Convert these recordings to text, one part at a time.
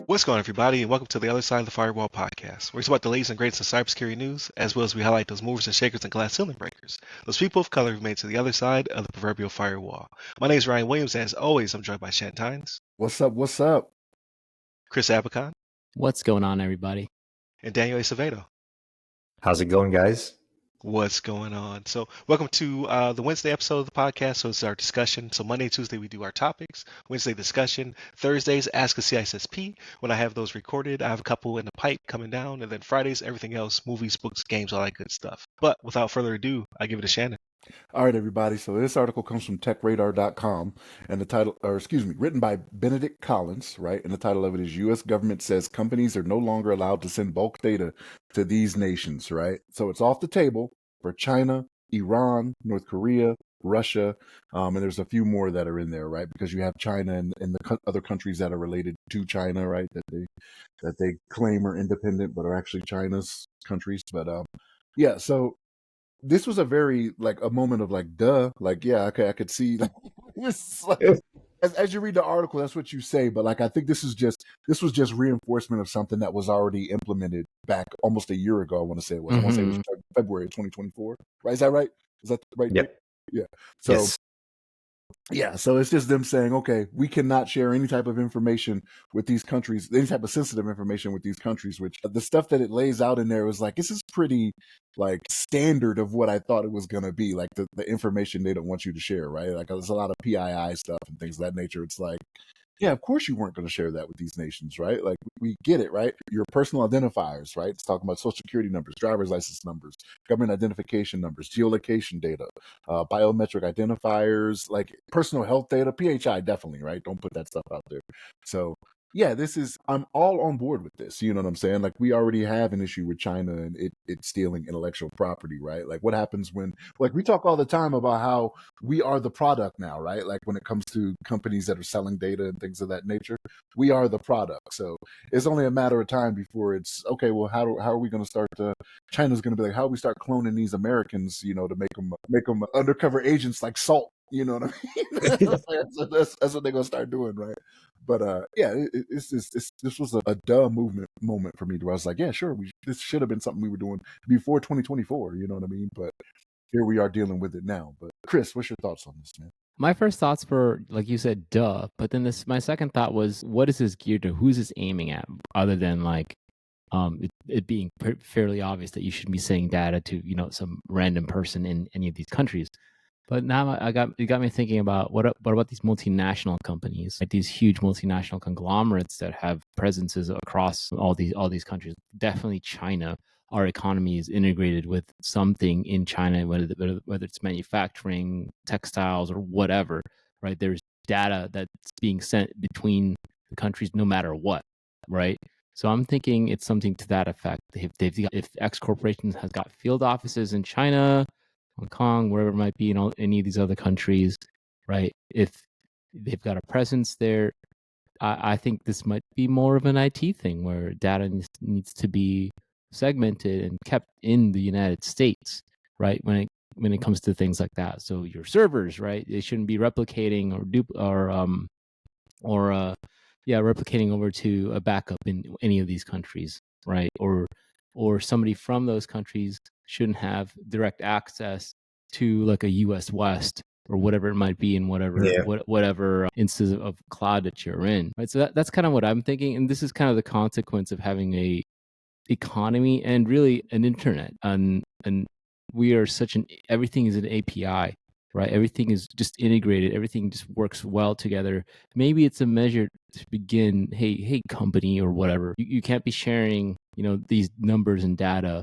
What's going on, everybody, and welcome to the Other Side of the Firewall podcast, where it's about the latest and greatest in cybersecurity news, as well as we highlight those movers and shakers and glass ceiling breakers, those people of color who made it to the other side of the proverbial firewall. My name is Ryan Williams, and as always, I'm joined by Shannon Tynes, What's up? What's up? Chris Abacon, What's going on, everybody? and Daniel Acevedo. How's it going, guys? What's going on? So, welcome to the Wednesday episode of the podcast. So, it's our discussion. So, Monday, Tuesday, we do our topics. Wednesday, discussion. Thursdays, Ask a CISSP. When I have those recorded, I have a couple in the pipe coming down. And then Fridays, everything else, movies, books, games, all that good stuff. But without further ado, I give it to Shannon. All right, everybody. So this article comes from techradar.com, and written by Benedict Collins, right? And the title of it is U.S. government says companies are no longer allowed to send bulk data to these nations, right? So it's off the table for China, Iran, North Korea, Russia, and there's a few more that are in there, right? Because you have China and the other countries that are related to China, right? That they claim are independent, but are actually China's countries. But yeah, so this was a very a moment of duh, yeah, okay, I could see it's as you read the article, that's what you say, but I think this was just reinforcement of something that was already implemented back almost a year ago. I want to say it was. I want to say it was February 2024. Right? Is that right? Is that the right? Yep. Yeah. So. Yes. Yeah, so it's just them saying, okay, we cannot share any type of information with these countries, any type of sensitive information with these countries, which the stuff that it lays out in there was this is pretty standard of what I thought it was going to be, the information they don't want you to share, right? There's a lot of PII stuff and things of that nature. It's yeah, of course you weren't going to share that with these nations, right? We get it, right? Your personal identifiers, right? It's talking about social security numbers, driver's license numbers, government identification numbers, geolocation data, biometric identifiers, personal health data, PHI definitely, right? Don't put that stuff out there. So yeah, I'm all on board with this. You know what I'm saying? We already have an issue with China and it stealing intellectual property, right? What happens when, we talk all the time about how we are the product now, right? When it comes to companies that are selling data and things of that nature, we are the product. So it's only a matter of time before it's, okay, well, how are we going to start China's going to be how do we start cloning these Americans, to make them undercover agents like Salt. You know what I mean? That's what they're gonna start doing, right? But yeah, this was a duh moment for me. Where I was yeah, sure, this should have been something we were doing before 2024. You know what I mean? But here we are dealing with it now. But Chris, what's your thoughts on this, man? My first thoughts were, like you said, duh. But then my second thought was, what is this geared to? Who's this aiming at? Other than it being fairly obvious that you shouldn't be sending data to some random person in any of these countries. But now it got me thinking about what about these multinational companies, these huge multinational conglomerates that have presences across all these countries. Definitely China. Our economy is integrated with something in China, whether it's manufacturing, textiles, or whatever. Right? There's data that's being sent between the countries, no matter what. Right? So I'm thinking it's something to that effect. If X Corporation has got field offices in China, Hong Kong, wherever it might be, in any of these other countries, right? If they've got a presence there, I think this might be more of an IT thing where data needs to be segmented and kept in the United States, right? When it comes to things like that. So your servers, right? They shouldn't be replicating replicating over to a backup in any of these countries, right? Or somebody from those countries shouldn't have direct access to a US West or whatever it might be in whatever instance of cloud that you're in, right? So that's kind of what I'm thinking, and this is kind of the consequence of having a economy and really an internet, and we are everything is an API, right? Everything is just integrated. Everything just works well together. Maybe it's a measure to begin, hey, company or whatever, you can't be sharing, these numbers and data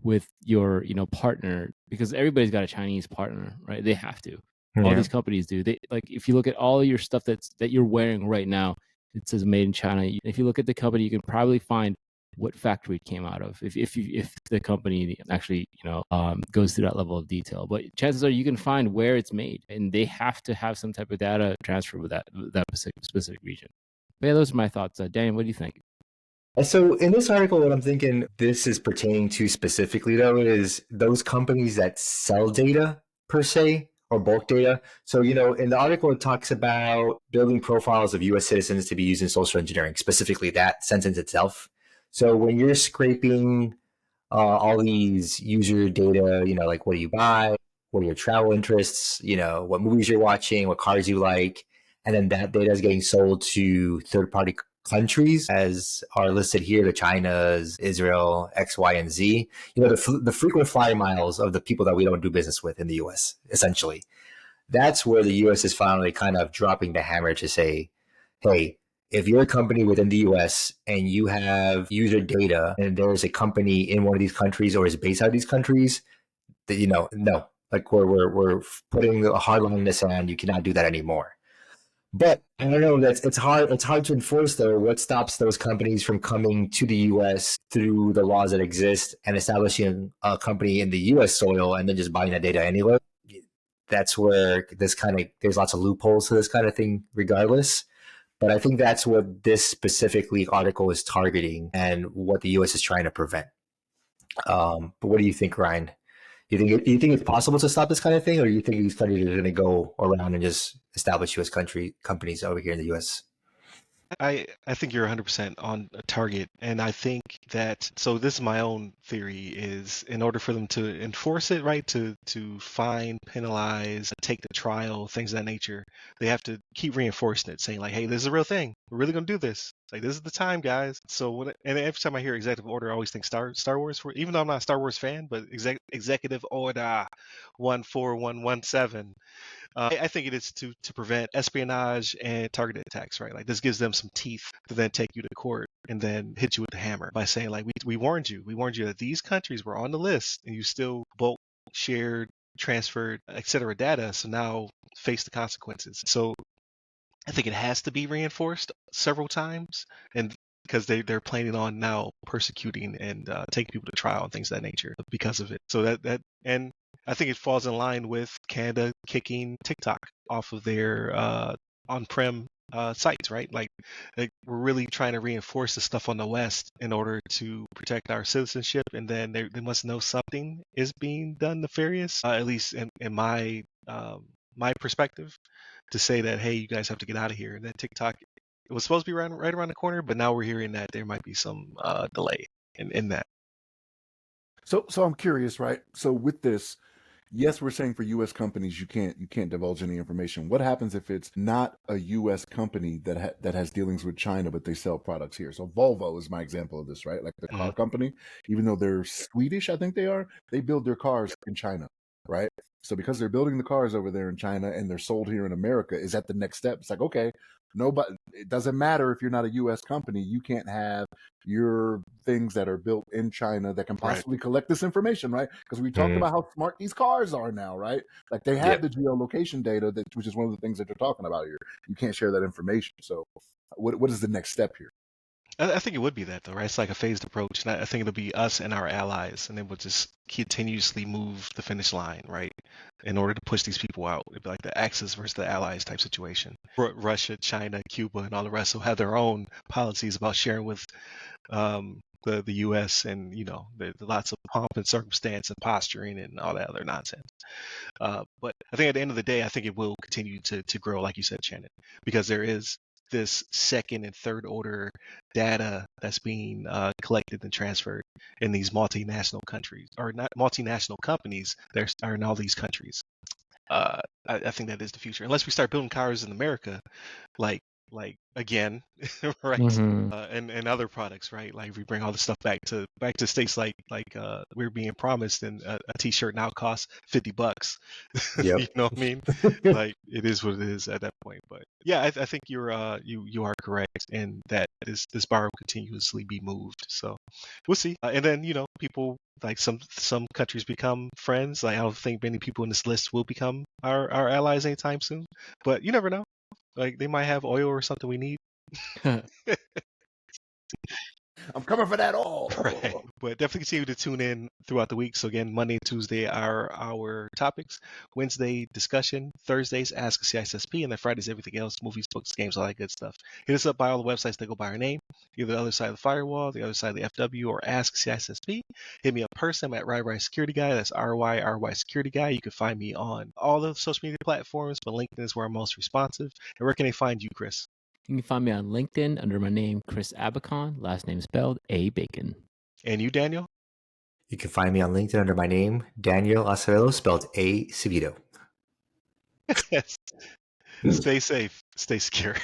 with your, partner, because everybody's got a Chinese partner, right? They have to. Yeah. All these companies do. They if you look at all your stuff that you're wearing right now, it says made in China. If you look at the company, you can probably find what factory it came out of, if the company actually goes through that level of detail. But chances are you can find where it's made, and they have to have some type of data transfer with that specific region. But yeah, those are my thoughts. Daniel, what do you think? So in this article, what I'm thinking this is pertaining to specifically, though, is those companies that sell data per se, or bulk data. So, in the article, it talks about building profiles of US citizens to be used in social engineering, specifically that sentence itself. So, when you're scraping all these user data, like what do you buy, what are your travel interests, what movies you're watching, what cars you like, and then that data is getting sold to third party countries as are listed here, the China's, Israel, X, Y, and Z. The frequent flyer miles of the people that we don't do business with in the US, essentially. That's where the US is finally kind of dropping the hammer to say, hey, if you're a company within the US and you have user data and there's a company in one of these countries or is based out of these countries, that no, like we're putting a hard line in the sand. You cannot do that anymore. But I don't know. It's hard to enforce though. What stops those companies from coming to the U.S. through the laws that exist and establishing a company in the U.S. soil and then just buying that data anyway? That's where there's lots of loopholes to this kind of thing, regardless. But I think that's what this specifically article is targeting and what the U.S. is trying to prevent. But what do you think, Ryan? You think it's possible to stop this kind of thing, or do you think these countries are going to go around and just establish U.S. companies over here in the U.S.? I think you're 100% on target, and I think that so this is my own theory is in order for them to enforce it, right, to fine, penalize, take the trial, things of that nature, they have to keep reinforcing it, saying like, hey, this is a real thing. We're really gonna do this. Like this is the time, guys. So and every time I hear executive order, I always think Star Wars. Even though I'm not a Star Wars fan, but executive order 14117. I think it is to prevent espionage and targeted attacks, right? Like this gives them some teeth to then take you to court and then hit you with the hammer by saying like we warned you. We warned you that these countries were on the list and you still bulk shared, transferred, etc. data. So now face the consequences. So I think it has to be reinforced several times, and because they're planning on now persecuting and taking people to trial and things of that nature because of it. So that and I think it falls in line with Canada kicking TikTok off of their on-prem sites, right? Like we're really trying to reinforce the stuff on the West in order to protect our citizenship, and then they must know something is being done nefarious, at least in my perspective, to say that hey, you guys have to get out of here. And then TikTok, it was supposed to be right around the corner, but now we're hearing that there might be some delay in that. So I'm curious, right? So with this, yes, we're saying for U.S. companies you can't divulge any information. What happens if it's not a U.S. company that has dealings with China, but they sell products here? So Volvo is my example of this, right? Like the car company, even though they're Swedish, I think they build their cars in China, right? So because they're building the cars over there in China and they're sold here in America, is that the next step? It's like, okay, nobody, it doesn't matter if you're not a U.S. company, you can't have your things that are built in China that can possibly collect this information, right? Because we talked about how smart these cars are now, right? Like they have the geolocation data, which is one of the things that you're talking about here. You can't share that information. So what is the next step here? I think it would be that though, right? It's like a phased approach, and I think it'll be us and our allies, and then we'll just continuously move the finish line, right? In order to push these people out, it'd be like the Axis versus the allies type situation. Russia, China, Cuba, and all the rest will have their own policies about sharing with the U.S. and there's lots of pomp and circumstance and posturing and all that other nonsense. But I think at the end of the day, I think it will continue to grow, like you said, Shannon, because there is this second and third order data that's being collected and transferred in these multinational countries, or not multinational companies that are in all these countries. I think that is the future, unless we start building cars in America, like again, right? And other products, right? Like if we bring all the stuff back to states like we're being promised, and a T-shirt now costs $50. You know what I mean? Like it is what it is at that point. But yeah, I think you are correct, and that this bar will continuously be moved. So we'll see. And then people like some countries become friends. Like I don't think many people in this list will become our allies anytime soon. But you never know. Like they might have oil or something we need. I'm coming for that all. Right. But definitely continue to tune in throughout the week. So again, Monday and Tuesday are our topics. Wednesday, discussion. Thursdays, Ask a CISSP. And then Fridays, everything else, movies, books, games, all that good stuff. Hit us up by all the websites that go by our name, either the other side of the firewall, the other side of the FW, or Ask CISSP. Hit me up personally. I'm at RY Security Guy. That's RY Security Guy. You can find me on all the social media platforms, but LinkedIn is where I'm most responsive. And where can they find you, Chris? You can find me on LinkedIn under my name, Chris Abacon. Last name spelled A Bacon. And you, Daniel? You can find me on LinkedIn under my name, Daniel Acevedo, spelled A Civito. Yes. Stay safe. Stay secure.